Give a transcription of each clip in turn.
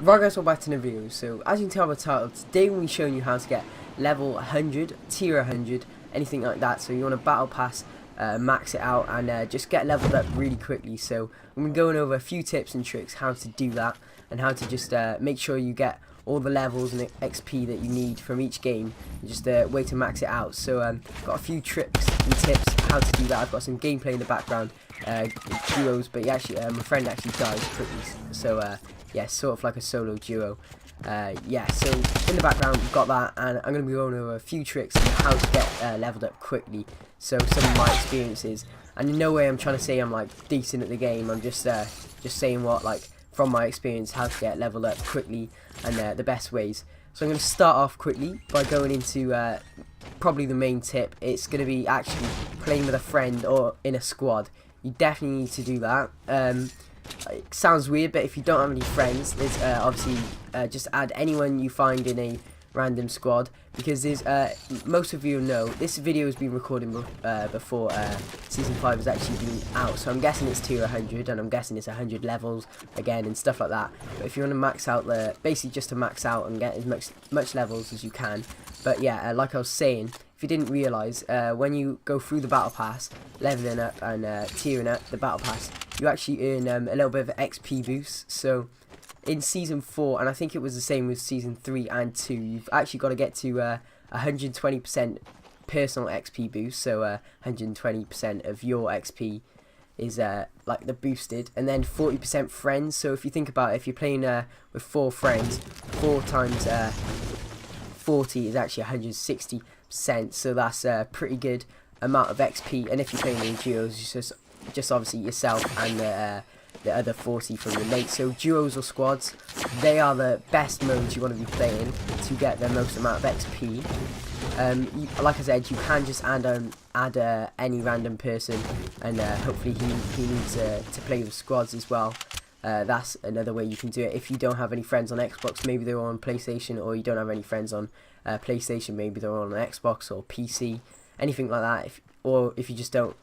Right guys, welcome back to the video. So as you can tell by the title, today we'll be showing you how to get level 100, tier 100, anything like that. So you want to battle pass, max it out and just get leveled up really quickly. So I'm going to go over a few tips and tricks how to do that and how to just make sure you get all the levels and XP that you need from each game, and just a way to max it out. So got a few tricks and tips how to do that. I've got some gameplay in the background, duos, but my friend actually died quickly, so yeah, sort of like a solo duo. Yeah, so in the background we've got that, and I'm going to be going over a few tricks on how to get leveled up quickly. So some of my experiences, and in no way I'm trying to say I'm like decent at the game. I'm just saying what, like, from my experience, how to get leveled up quickly and the best ways. So I'm going to start off quickly by going into probably the main tip. It's going to be actually playing with a friend or in a squad. You definitely need to do that. It sounds weird, but if you don't have any friends, there's obviously just add anyone you find in a random squad, because there's most of you know this video has been recorded before season 5 has actually been out, so I'm guessing it's tier 100, and I'm guessing it's 100 levels again and stuff like that. But if you want to max out basically just to max out and get as much levels as you can. But yeah, like I was saying, if you didn't realise, when you go through the battle pass, leveling up and tiering up the battle pass, you actually earn a little bit of XP boost. So in season 4, and I think it was the same with season 3 and 2, you've actually got to get to 120% personal XP boost. So 120% of your XP is like the boosted, and then 40% friends. So if you think about it, if you're playing with 4 friends, 4 times 40 is actually 160%. So that's a pretty good amount of XP. And if you're playing in duos, it's just obviously yourself and the other 40 from your mate. So duos or squads, they are the best modes you want to be playing to get the most amount of XP. Like I said, you can just add any random person, and hopefully he needs to play with squads as well. That's another way you can do it. If you don't have any friends on Xbox, maybe they're on PlayStation, or you don't have any friends on PlayStation, maybe they're on Xbox or PC, anything like that. Or if you just don't,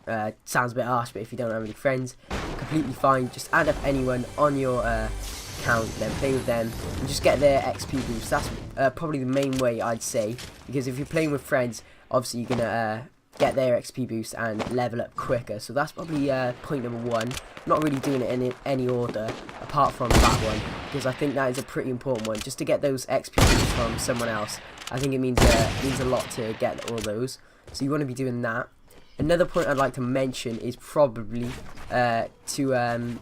sounds a bit harsh, but if you don't have any friends, completely fine. Just add up anyone on your account, then play with them, and just get their XP boost. That's probably the main way, I'd say, because if you're playing with friends, obviously you're gonna get their XP boost and level up quicker. So that's probably point number 1. I'm not really doing it in any order apart from that one, because I think that is a pretty important one, just to get those XP boosts from someone else. I think it means a lot to get all those, so you want to be doing that. Another point I'd like to mention is probably to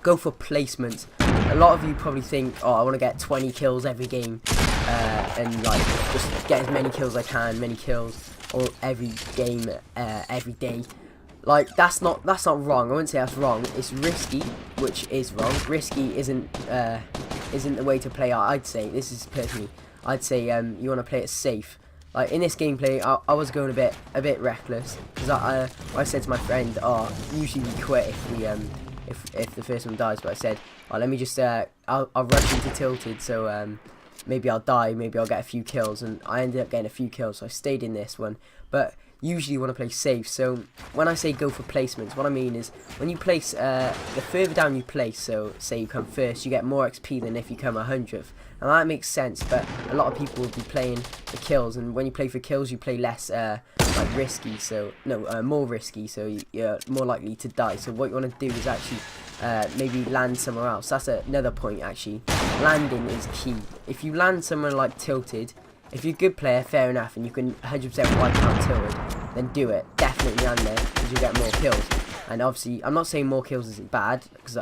go for placement. A lot of you probably think, oh, I want to get 20 kills every game, and like just get as many kills as I can, many kills or every game, every day. Like that's not wrong. I wouldn't say that's wrong. It's risky, which is wrong. Risky isn't the way to play. I'd say, this is personally, I'd say you want to play it safe. Like in this gameplay, I was going a bit reckless, because I said to my friend, oh, usually we quit if the first one dies, but I said, oh, let me just I'll rush into tilted, so maybe I'll die, maybe I'll get a few kills, and I ended up getting a few kills, so I stayed in this one. But usually you want to play safe. So when I say go for placements, what I mean is when you place, the further down you place, so say you come first, you get more XP than if you come 100th. And that makes sense, but a lot of people will be playing for kills, and when you play for kills, you play less like risky, so no, more risky, so you're more likely to die. So what you want to do is actually maybe land somewhere else. That's another point, actually. Landing is key. If you land somewhere like tilted, if you're a good player, fair enough, and you can 100% wipe out tilted, then do it. Definitely land there, because you get more kills. And obviously, I'm not saying more kills isn't bad, because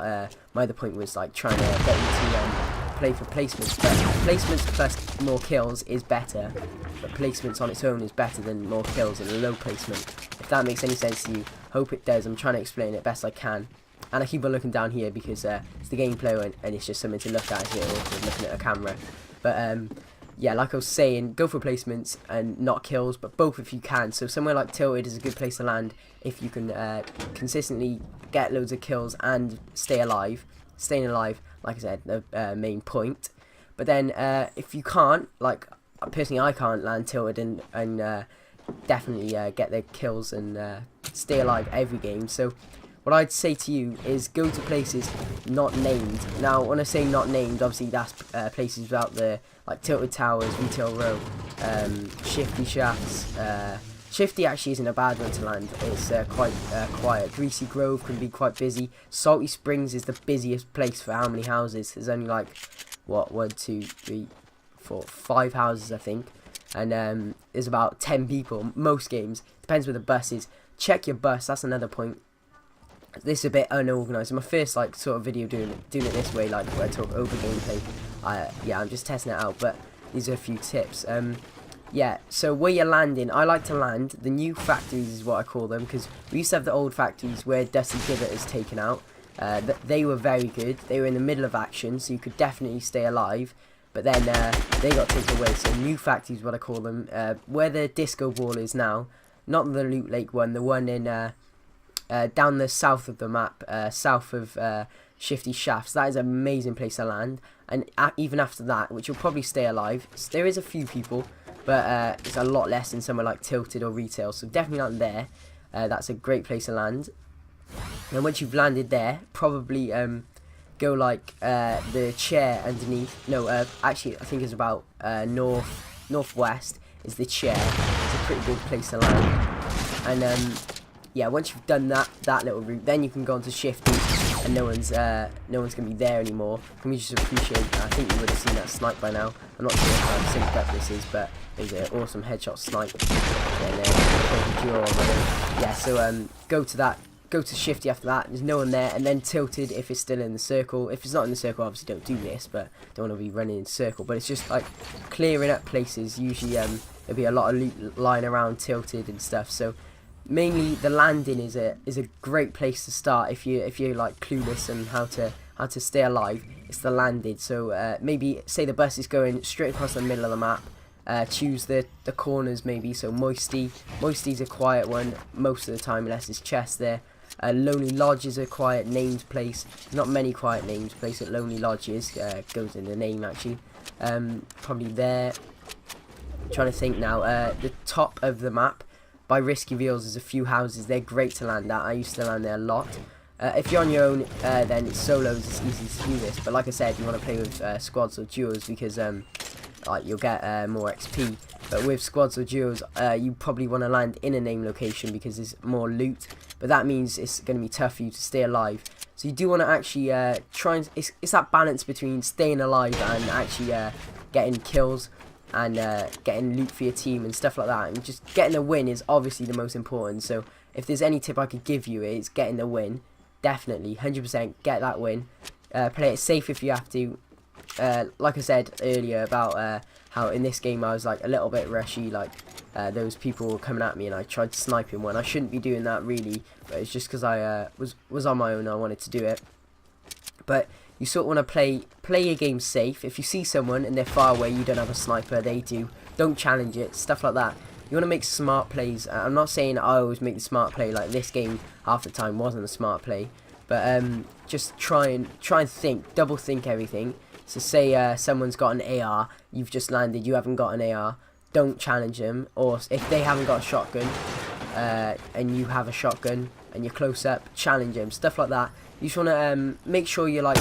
my other point was like trying to get you to play for placements, but placements plus more kills is better, but placements on its own is better than more kills in a low placement. If that makes any sense to you, hope it does. I'm trying to explain it best I can, and I keep on looking down here because it's the gameplay, and it's just something to look at here, or looking at a camera. But yeah, like I was saying, go for placements and not kills, but both if you can. So somewhere like tilted is a good place to land if you can consistently get loads of kills and stay alive. Staying alive, like I said, the main point. But then if you can't, like personally I can't land tilted and definitely get the kills and stay alive every game. So what I'd say to you is go to places not named. Now, when I say not named, obviously that's places without the like Tilted Towers, Retail Row, Shifty Shafts. Shifty actually isn't a bad one to land. It's quite quiet. Greasy Grove can be quite busy. Salty Springs is the busiest place for how many houses? There's only like what 1, 2, 3, 4, 5 houses I think, and there's about 10 people most games. Depends where the bus is. Check your bus. That's another point. This is a bit unorganized. My first like sort of video doing it this way, like where I talk over gameplay. Yeah, I'm just testing it out, but these are a few tips. Yeah, so where you're landing, I like to land the new factories is what I call them, because we used to have the old factories where Dusty Divot is taken out. They were very good. They were in the middle of action, so you could definitely stay alive. But then they got taken away. So new factories, what I call them, where the disco ball is now, not the Loot Lake one, the one in down the south of the map, south of Shifty Shafts. That is an amazing place to land. And even after that, which you'll probably stay alive, there is a few people, but it's a lot less than somewhere like Tilted or Retail. So definitely land there. That's a great place to land. And once you've landed there, probably go like the chair underneath. No, actually I think it's about northwest is the chair. It's a pretty good place to land. And yeah, once you've done that little route, then you can go on to Shifty, and no one's gonna be there anymore. Can we just appreciate? I think you would have seen that snipe by now. I'm not sure how synced up this is, but there's an awesome headshot snipe. And yeah, so go to that. Go to Shifty after that. There's no one there, and then Tilted if it's still in the circle. If it's not in the circle, obviously don't do this, but don't want to be running in circle. But it's just like clearing up places. Usually there'll be a lot of loot lying around Tilted and stuff. So mainly the landing is a great place to start if you're like clueless on how to stay alive. It's the landing. So maybe say the bus is going straight across the middle of the map. Choose the corners maybe. So Moisty's a quiet one most of the time unless it's chest there. Lonely Lodge is a quiet named place. There's not many quiet named places at Lonely Lodge is. Goes in the name actually. Probably there. I'm trying to think now. The top of the map by Risky Reels there's a few houses. They're great to land at. I used to land there a lot. If you're on your own, then it's solos. It's easy to do this. But like I said, you want to play with squads or duos because like you'll get more XP. But with squads or duos, you probably want to land in a name location because there's more loot. But that means it's going to be tough for you to stay alive. So you do want to actually try and... It's that balance between staying alive and actually getting kills and getting loot for your team and stuff like that. And just getting a win is obviously the most important. So if there's any tip I could give you, it's getting the win. Definitely, 100% get that win. Play it safe if you have to. Like I said earlier about how in this game I was like a little bit rushy, like those people were coming at me and I tried to snipe him when I shouldn't be doing that really, but it's just because I was on my own and I wanted to do it. But you sort of want to play your game safe. If you see someone and they're far away, you don't have a sniper, they do, don't challenge it, stuff like that. You want to make smart plays. I'm not saying I always make the smart play, like this game half the time wasn't a smart play, but just try and think, double think everything. So say someone's got an AR, you've just landed, you haven't got an AR, don't challenge them. Or if they haven't got a shotgun and you have a shotgun and you're close up, challenge them, stuff like that. You just want to make sure you're like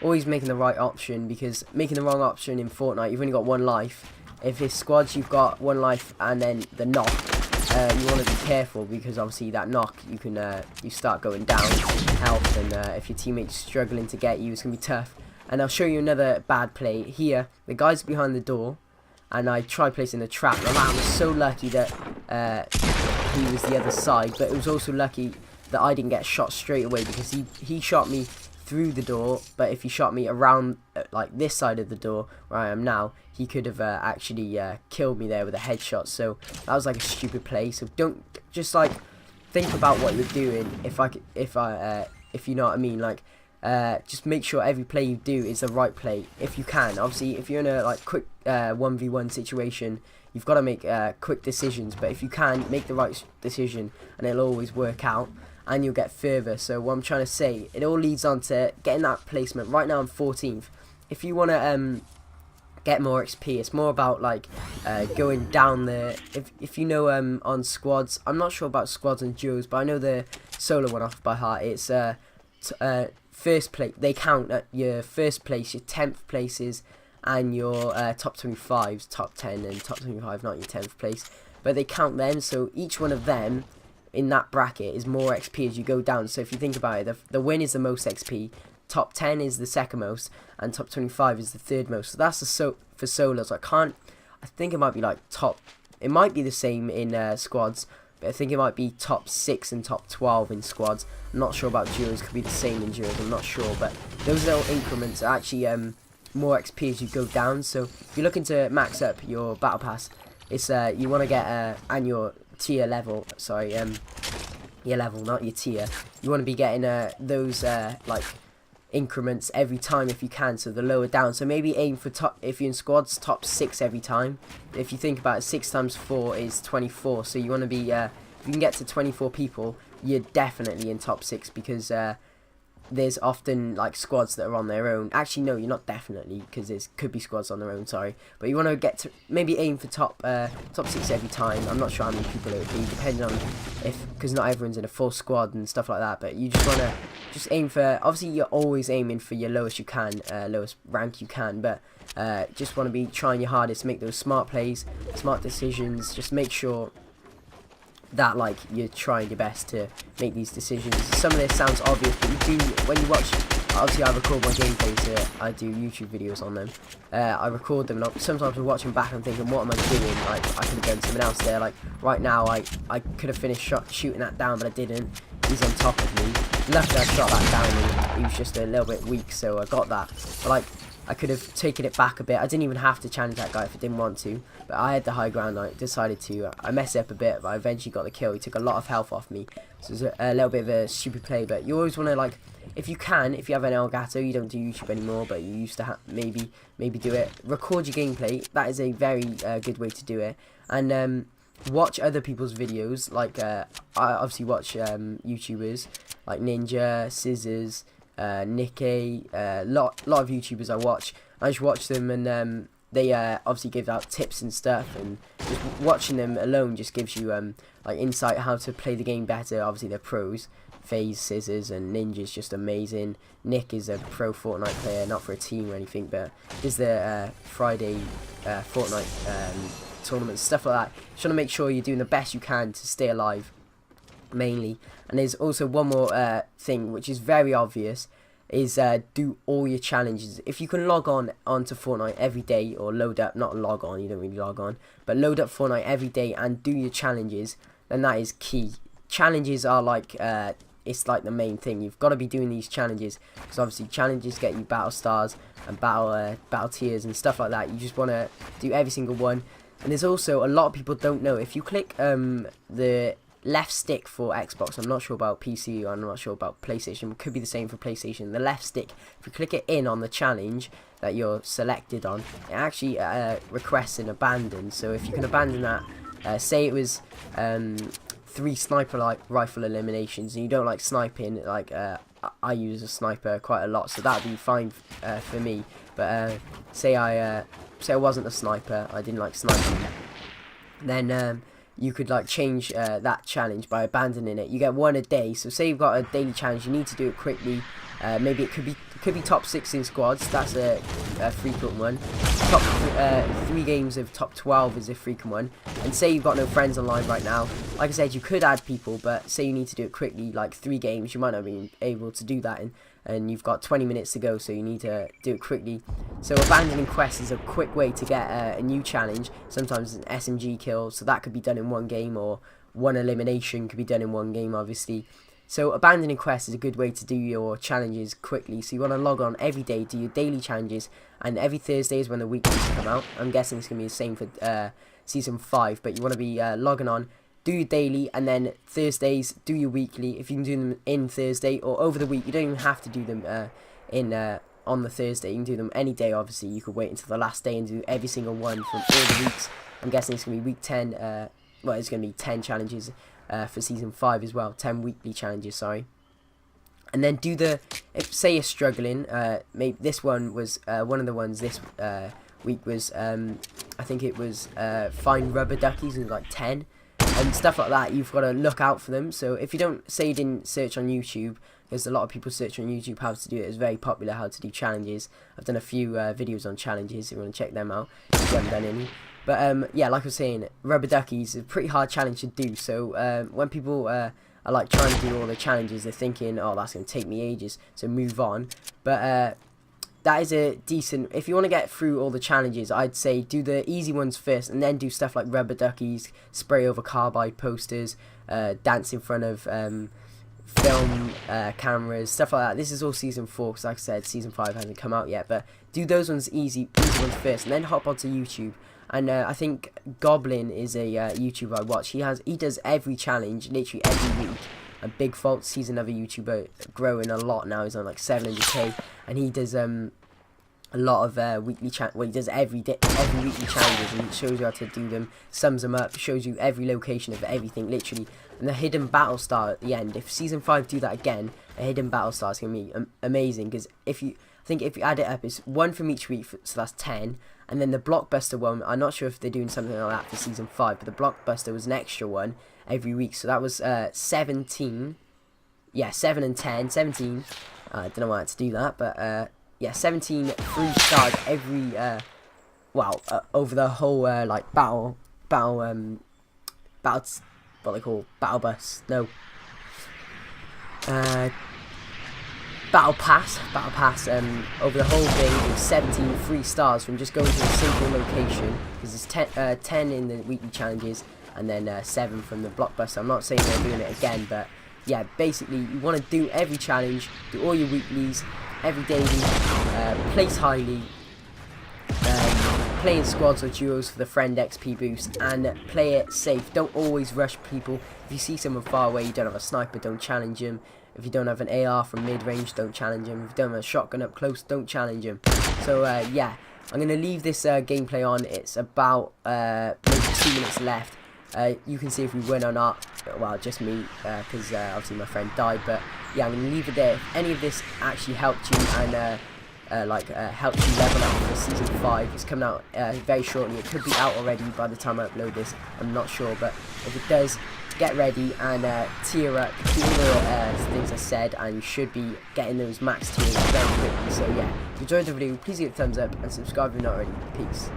always making the right option, because making the wrong option in Fortnite, you've only got one life. If it's squads, you've got one life and then the knock. You want to be careful because obviously that knock, you can you start going down in health, and if your teammate's struggling to get you, it's going to be tough. And I'll show you another bad play here. The guy's behind the door, and I tried placing a trap. And I was so lucky that he was the other side, but it was also lucky that I didn't get shot straight away, because he shot me through the door. But if he shot me around like this side of the door where I am now, he could have actually killed me there with a headshot. So that was like a stupid play. So don't just like think about what you're doing. If you know what I mean, like. Just make sure every play you do is the right play if you can. Obviously if you're in a like quick 1v1 situation, you've got to make quick decisions, but if you can make the right decision, and it'll always work out and you'll get further. So what I'm trying to say, it all leads on to getting that placement. Right now I'm 14th. If you want to get more XP, it's more about like going down the, if you know on squads, I'm not sure about squads and duos, but I know the solo one off by heart. It's first place. They count at your first place, your 10th places, and your top 25s, top 10 and top 25, not your 10th place. But they count them, so each one of them in that bracket is more XP as you go down. So if you think about it, the win is the most XP, top 10 is the second most, and top 25 is the third most. So that's for solos. I think it might be like it might be the same in squads, but I think it might be top 6 and top 12 in squads. I'm not sure about duos, could be the same in duos, I'm not sure, but those little increments are actually more XP as you go down. So if you're looking to max up your battle pass, it's you want to get and your tier level, sorry, your level, not your tier. You want to be getting those like increments every time if you can, so the lower down. So maybe aim for top, if you're in squads, top 6 every time. If you think about it, 6 times 4 is 24, so you want to be if you can get to 24 people, you're definitely in top 6, because there's often like squads that are on their own. Actually no, you're not definitely, because there could be squads on their own, sorry, but you want to get to maybe aim for top 6 every time. I'm not sure how many people it would be, depending on because not everyone's in a full squad and stuff like that, but you just want to aim for, obviously you're always aiming for your lowest you can, lowest rank you can, but just want to be trying your hardest to make those smart plays, smart decisions. Just make sure that like you're trying your best to make these decisions. Some of this sounds obvious, but you do, when you watch, obviously I record my gameplays, so I do YouTube videos on them. I record them, and sometimes I'm watching back and thinking, what am I doing? Like, I could have done something else there. Like right now, I could have finished shooting that down, but I didn't. He's on top of me. Luckily I shot that down, and he was just a little bit weak, so I got that. But like, I could have taken it back a bit. I didn't even have to challenge that guy if I didn't want to, but I had the high ground. I decided to. I messed up a bit, but I eventually got the kill. He took a lot of health off me, so it was a little bit of a stupid play. But you always want to, like, if you can, if you have an Elgato, you don't do YouTube anymore, but you used to maybe do it. Record your gameplay. That is a very good way to do it. And watch other people's videos. Like I obviously watch YouTubers like Ninja, Scissors, Nikkei, lot of YouTubers I watch. I just watch them, and they obviously give out tips and stuff, and just watching them alone just gives you like insight how to play the game better. Obviously they're pros. FaZe, Scissors, and Ninja's just amazing. Nick is a pro Fortnite player, not for a team or anything, but is the Friday Fortnite tournaments, stuff like that. Just want to make sure you're doing the best you can to stay alive, mainly. And there's also one more thing which is very obvious, is do all your challenges. If you can log onto Fortnite every day, or load up, not log on, you don't really log on, but load up Fortnite every day and do your challenges, then that is key. Challenges are like it's like the main thing. You've got to be doing these challenges, because obviously challenges get you battle stars and battle tiers and stuff like that. You just want to do every single one. And there's also, a lot of people don't know, if you click the left stick for Xbox, I'm not sure about PC, or I'm not sure about PlayStation, it could be the same for PlayStation, the left stick, if you click it in on the challenge that you're selected on, it actually requests an abandon. So if you can abandon that, say it was 3 sniper rifle eliminations, and you don't like sniping, like I use a sniper quite a lot, so that'd be fine for me. But say I wasn't a sniper, I didn't like sniping, then you could like change that challenge by abandoning it. You get 1 a day, so say you've got a daily challenge, you need to do it quickly. Maybe it could be top 6 in squads, that's a frequent one. Top 3 games of top 12 is a frequent one. And say you've got no friends online right now, like I said, you could add people, but say you need to do it quickly, like 3 games, you might not be able to do that, and you've got 20 minutes to go, so you need to do it quickly. So abandoning quests is a quick way to get a new challenge. Sometimes it's an SMG kill, so that could be done in 1 game, or 1 elimination could be done in 1 game, obviously. So abandoning quests is a good way to do your challenges quickly. So you want to log on every day, do your daily challenges, and every Thursday is when the weeklies come out. I'm guessing it's going to be the same for Season 5, but you want to be logging on, do your daily, and then Thursdays, do your weekly. If you can do them in Thursday or over the week, you don't even have to do them on the Thursday. You can do them any day, obviously. You could wait until the last day and do every single one from all the weeks. I'm guessing it's going to be week 10, well, it's going to be 10 challenges for Season 5 as well, 10 weekly challenges, sorry. And then do if say you're struggling, maybe this one was, one of the ones this week was, I think it was find rubber duckies, and like 10. and stuff like that. You've got to look out for them. So if you don't say you didn't search on YouTube, because a lot of people search on YouTube how to do it. It's very popular how to do challenges. I've done a few videos on challenges if you want to check them out if you haven't done any. But yeah, like I was saying, rubber duckies is a pretty hard challenge to do. So when people are like trying to do all the challenges, they're thinking, oh, that's going to take me ages, so move on. But that is a decent, if you want to get through all the challenges, I'd say do the easy ones first, and then do stuff like rubber duckies, spray over carbide posters, dance in front of film cameras, stuff like that. This is all season 4, because like I said, season 5 hasn't come out yet. But do those ones easy ones first, and then hop onto YouTube. And I think Goblin is a YouTuber I watch. He does every challenge literally every week. And Big Faults, he's another YouTuber growing a lot now. He's on like 700k, and he does a lot of weekly he does every weekly challenges, and shows you how to do them, sums them up, shows you every location of everything literally. And the hidden battle star at the end, if season 5 do that again, a hidden battle star is gonna be amazing, because if you add it up, it's 1 from each week, so that's 10. And then the blockbuster one, I'm not sure if they're doing something like that for season 5, but the blockbuster was an extra one every week, so that was 17. Yeah, 7 and 10, 17. I don't know why I had to do that, but yeah, 17 free stars every over the whole like battle what they call battle bus, no, battle pass over the whole thing. It was 17 free stars from just going to a single location, because it's 10 in the weekly challenges, and then 7 from the blockbuster. I'm not saying they're doing it again, but yeah, basically you want to do every challenge, do all your weeklies, every daily, place highly, play in squads or duos for the friend XP boost, and play it safe. Don't always rush people. If you see someone far away, you don't have a sniper, don't challenge him. If you don't have an AR from mid-range, don't challenge him. If you don't have a shotgun up close, don't challenge him. So yeah, I'm going to leave this gameplay on. It's about maybe 2 minutes left. You can see if we win or not. Well, just me, because obviously my friend died. But yeah, I'm going to leave it there. If any of this actually helped you and helped you level up for season 5, it's coming out very shortly. It could be out already by the time I upload this, I'm not sure. But if it does, get ready and tier up, do all the things I said, and you should be getting those max tiers very quickly. So yeah, if you enjoyed the video, please give it a thumbs up and subscribe if you're not already. Peace.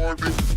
Get the